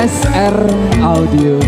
BSR Audio.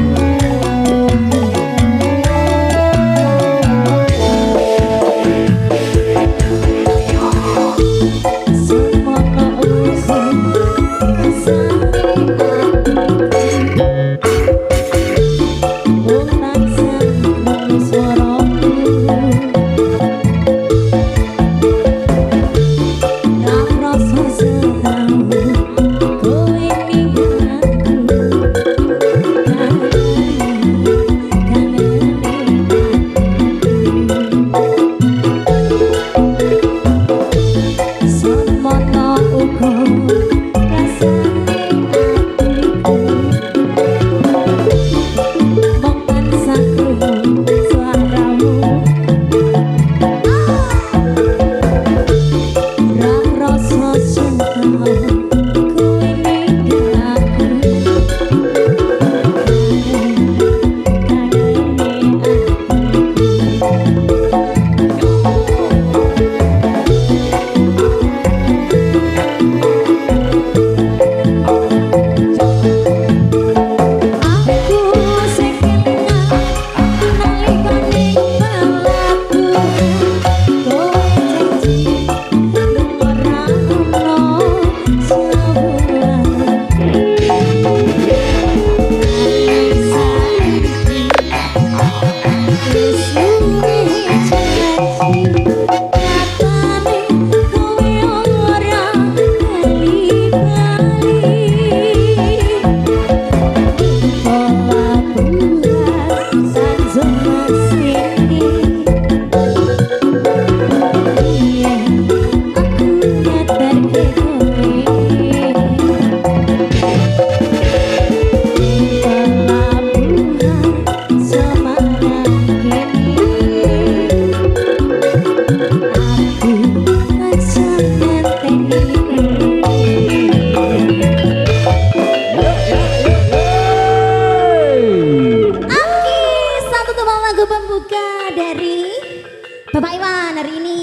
Bapak Iwan hari ini.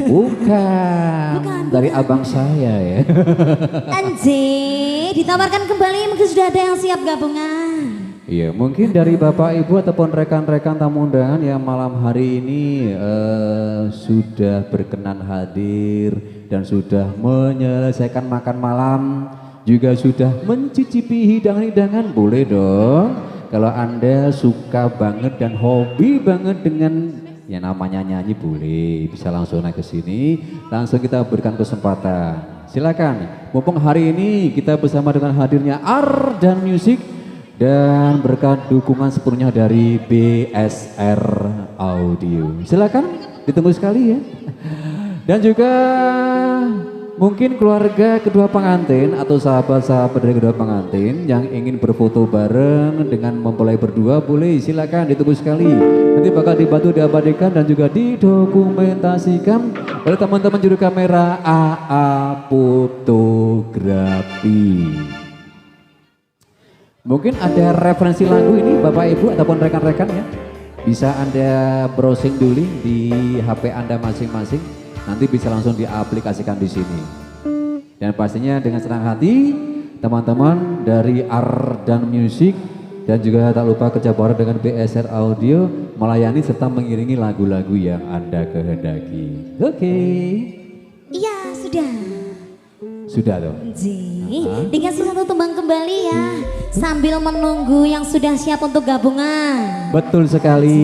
Bukan. Dari abang saya ya. Anjir, ditawarkan kembali mungkin sudah ada yang siap gabungan. Iya, mungkin dari Bapak Ibu ataupun rekan-rekan tamu undangan yang malam hari ini sudah berkenan hadir dan sudah menyelesaikan makan malam, juga sudah mencicipi hidangan-hidangan, boleh dong. Kalau Anda suka banget dan hobi banget dengan ya namanya nyanyi, boleh bisa langsung naik ke sini, langsung kita berikan kesempatan. Silakan. Mumpung hari ini kita bersama dengan hadirnya Ardan Music dan berkat dukungan sepenuhnya dari BSR Audio. Silakan ditunggu sekali ya. Dan juga mungkin keluarga kedua pengantin atau sahabat-sahabat dari kedua pengantin yang ingin berfoto bareng dengan mempelai berdua, boleh silakan ditunggu sekali. Nanti bakal dibantu diabadikan dan juga didokumentasikan oleh teman-teman juru kamera AA Fotografi. Mungkin ada referensi lagu ini Bapak Ibu ataupun rekan-rekan ya, bisa Anda browsing dulu di HP Anda masing-masing, nanti bisa langsung diaplikasikan di sini. Dan pastinya dengan senang hati teman-teman dari Ardan Music dan juga tak lupa kerja bareng dengan BSR Audio melayani serta mengiringi lagu-lagu yang Anda kehendaki. Oke. Iya, sudah. Sudah dong. Dikasih satu tembang kembali ya, sambil menunggu yang sudah siap untuk gabungan. Betul sekali.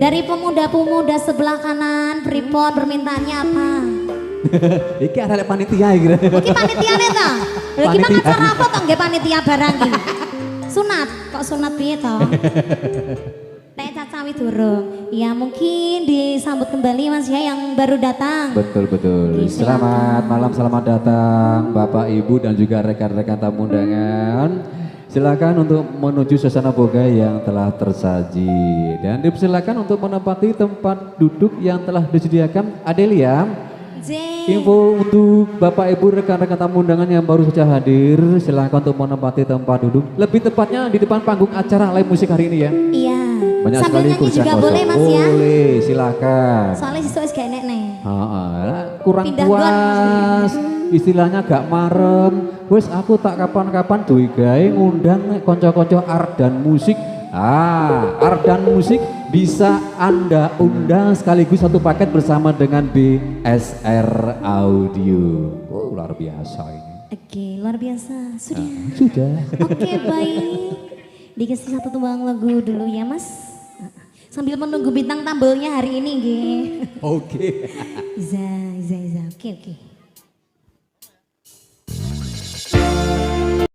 Dari pemuda-pemuda sebelah kanan, Freeport permintaannya apa? Iki ada panitia gitu. Oke, panitia neta. Lagi mana acara apa toh nggih panitia barang iki? Sunat, kok sunat piye toh? Nek cacawi durung. Ya mungkin disambut kembali Mas ya yang baru datang. Betul. Selamat malam, selamat datang Bapak Ibu dan juga rekan-rekan tamu undangan. Silakan untuk menuju suasana boga yang telah tersaji dan dipersilakan untuk menempati tempat duduk yang telah disediakan. Adelia, info untuk Bapak Ibu rekan-rekan tamu undangan yang baru saja hadir, silakan untuk menempati tempat duduk. Lebih tepatnya di depan panggung acara live musik hari ini ya. Iya. Banyak sambil sekali nyanyi juga kosong. boleh Mas ya. Boleh, silakan. Soalnya siswa gak enek nih. Kurang Pindah puas istilahnya gak marem. Wis aku tak kapan-kapan duwe gawe ngundang kanca-kanca art dan musik. Art dan musik bisa Anda undang sekaligus satu paket bersama dengan BSR Audio. Oh, luar biasa ini. Oke, luar biasa. Sudah. Sudah. Oke, baik. Dikasih satu tumbang lagu dulu ya, Mas. Sambil menunggu bintang tampilnya hari ini, nggih. Oke. Iza. Oke.